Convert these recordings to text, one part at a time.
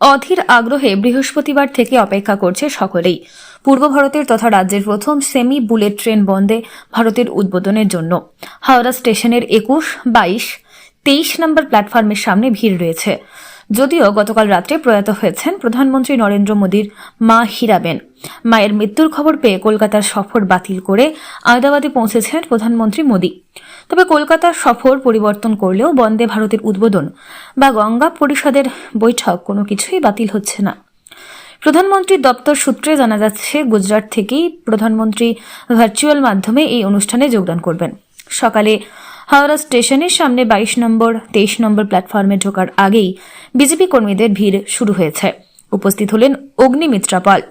অধীর আগ্রহে বৃহস্পতিবার থেকে অপেক্ষা করছে সকলেই পূর্ব ভারতের তথা রাজ্যের প্রথম সেমি বুলেট ট্রেন বন্দে ভারতের উদ্বোধনের জন্য। হাওড়া স্টেশনের 21, 22, 23 নম্বর প্ল্যাটফর্মের সামনে ভিড় রয়েছে। যদিও গতকাল রাত্রে প্রয়াত হয়েছেন প্রধানমন্ত্রী নরেন্দ্র মোদীর মা হীরাবেন। মায়ের মৃত্যুর খবর পেয়ে কলকাতার সফর বাতিল করে আহমেদাবাদে পৌঁছেছেন প্রধানমন্ত্রী মোদী। তবে কলকাতার সফর পরিবর্তন করলেও বন্দে ভারতের উদ্বোধন বা গঙ্গা পরিষদের বৈঠক কোনো কিছুই বাতিল হচ্ছে না। প্রধানমন্ত্রীর দপ্তর সূত্রে জানা যাচ্ছে, গুজরাট থেকেই প্রধানমন্ত্রী ভার্চুয়াল মাধ্যমে এই অনুষ্ঠানে যোগদান করবেন। সকালে হাওড়া স্টেশনের সামনে 22 নম্বর 23 নম্বর প্ল্যাটফর্মে ঢোকার আগেই বিজেপি কর্মীদের ভিড় শুরু হয়েছে। উপস্থিত হলেন অগ্নিমিত্রা পাল।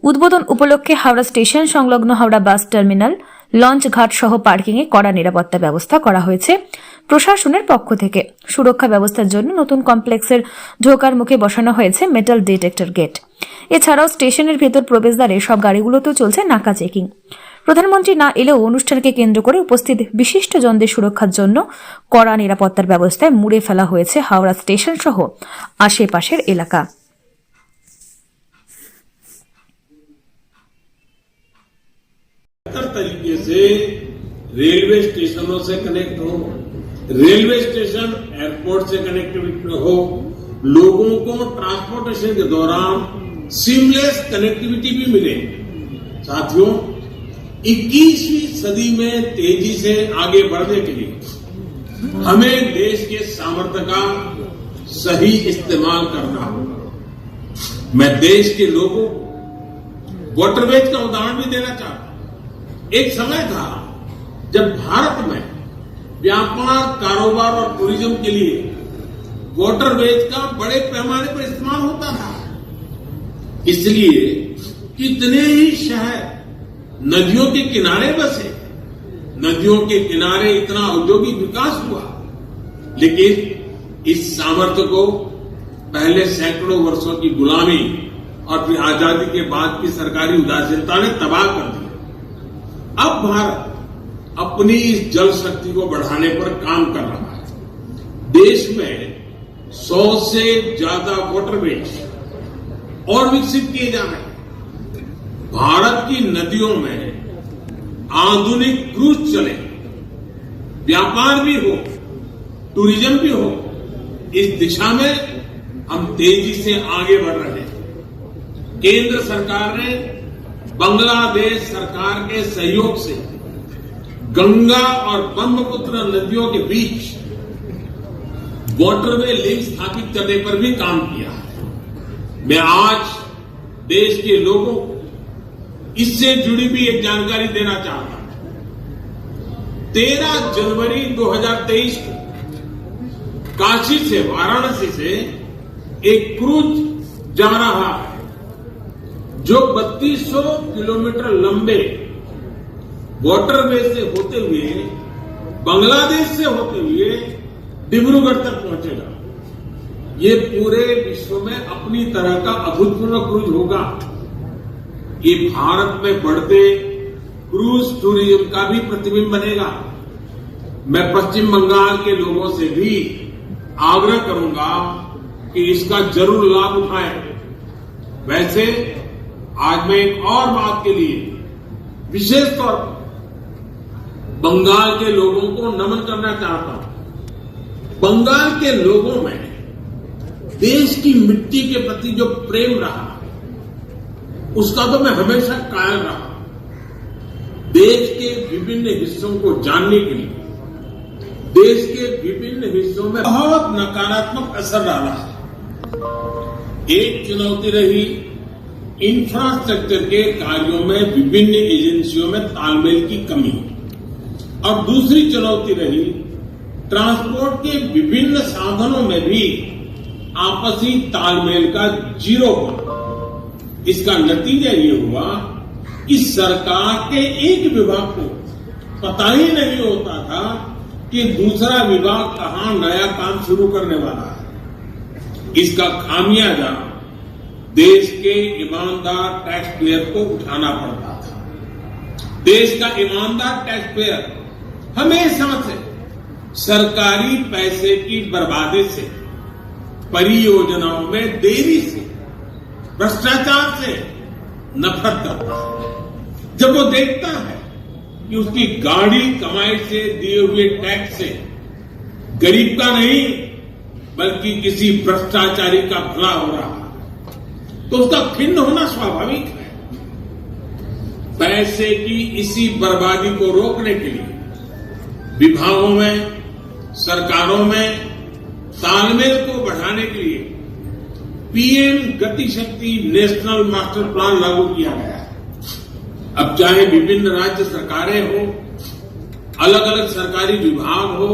উদ্বোধন উপলক্ষে হাওড়া স্টেশন সংলগ্ন হাওড়া বাস টার্মিনাল, লঞ্চ ঘাট সহ পার্কিংয়ে কড়া নিরাপত্তা ব্যবস্থা করা হয়েছে প্রশাসনের পক্ষ থেকে। সুরক্ষা ব্যবস্থার জন্য নতুন কমপ্লেক্সের ঢোকার মুখে বসানো হয়েছে মেটাল ডিটেক্টর গেট। এছাড়াও স্টেশনের ভেতর প্রবেশদ্বারে সব গাড়িগুলোতেও চলছে নাকা চেকিং। প্রধানমন্ত্রী না এলেও অনুষ্ঠানকে কেন্দ্র করে উপস্থিত বিশিষ্টজনদের সুরক্ষার জন্য কড়া নিরাপত্তার ব্যবস্থায় মুড়ে ফেলা হয়েছে হাওড়া স্টেশন সহ আশেপাশের এলাকা। तरीके से रेलवे स्टेशनों से कनेक्ट हो, रेलवे स्टेशन एयरपोर्ट से कनेक्टिविटी हो, लोगों को ट्रांसपोर्टेशन के दौरान सीमलेस कनेक्टिविटी भी मिले। साथियों, 21वीं सदी में तेजी से आगे बढ़ने के लिए हमें देश के सामर्थ्य का सही इस्तेमाल करना होगा। मैं देश के लोगों वाटरवेज का उदाहरण भी देना चाहता हूं। एक समय था जब भारत में व्यापार, कारोबार और टूरिज्म के लिए वाटरवेज का बड़े पैमाने पर इस्तेमाल होता था। इसलिए कितने ही शहर नदियों के किनारे बसे, नदियों के किनारे इतना औद्योगिक विकास हुआ, लेकिन इस सामर्थ्य को पहले सैकड़ों वर्षों की गुलामी और फिर आजादी के बाद की सरकारी उदासीनता ने तबाह कर दिया। अब भारत अपनी इस जल शक्ति को बढ़ाने पर काम कर रहा है। देश में 100 से ज्यादा वाटरवेज और विकसित किए जा रहे हैं। भारत की नदियों में आधुनिक क्रूज चले, व्यापार भी हो, टूरिज्म भी हो। इस दिशा में हम तेजी से आगे बढ़ रहे हैं। केंद्र सरकार ने बांग्लादेश सरकार के सहयोग से गंगा और ब्रह्मपुत्र नदियों के बीच वाटरवे लिंक स्थापित करने पर भी काम किया है। मैं आज देश के लोगों को इससे जुड़ी भी एक जानकारी देना चाहता हूं। 13 जनवरी 2023 को काशी से, वाराणसी से एक क्रूज जा रहा है जो 3200 किलोमीटर लंबे वाटरवे से होते हुए, बांग्लादेश से होते हुए डिब्रूगढ़ तक पहुंचेगा। ये पूरे विश्व में अपनी तरह का अभूतपूर्व क्रूज होगा। ये भारत में बढ़ते क्रूज टूरिज्म का भी प्रतिबिंब बनेगा। मैं पश्चिम बंगाल के लोगों से भी आग्रह करूंगा कि इसका जरूर लाभ उठाएं। वैसे आज मैं एक और बात के लिए विशेष तौर पर बंगाल के लोगों को नमन करना चाहता हूं। बंगाल के लोगों में देश की मिट्टी के प्रति जो प्रेम रहा, उसका तो मैं हमेशा कायल रहा। देश के विभिन्न हिस्सों को जानने के लिए देश के विभिन्न हिस्सों में बहुत नकारात्मक असर डाला है। एक चुनौती रही इंफ्रास्ट्रक्चर के कार्यों में विभिन्न एजेंसियों में तालमेल की कमी, और दूसरी चुनौती रही ट्रांसपोर्ट के विभिन्न साधनों में भी आपसी तालमेल का जीरो होना। इसका नतीजा ये हुआ कि सरकार के एक विभाग को पता ही नहीं होता था कि दूसरा विभाग कहां नया काम शुरू करने वाला है। इसका खामियाजा देश के ईमानदार टैक्स पेयर को उठाना पड़ता था। देश का ईमानदार टैक्स पेयर हमेशा से सरकारी पैसे की बर्बादी से परियोजनाओं में देरी से, भ्रष्टाचार से नफरत करता है। जब वो देखता है कि उसकी गाड़ी कमाई से दिए हुए टैक्स से गरीब का नहीं बल्कि किसी भ्रष्टाचारी का भला हो रहा है, तो उसका खिन्न होना स्वाभाविक है। पैसे की इसी बर्बादी को रोकने के लिए विभागों में, सरकारों में तालमेल को बढ़ाने के लिए पीएम गति शक्ति नेशनल मास्टर प्लान लागू किया गया है। अब चाहे विभिन्न राज्य सरकारें हो, अलग अलग सरकारी विभाग हो,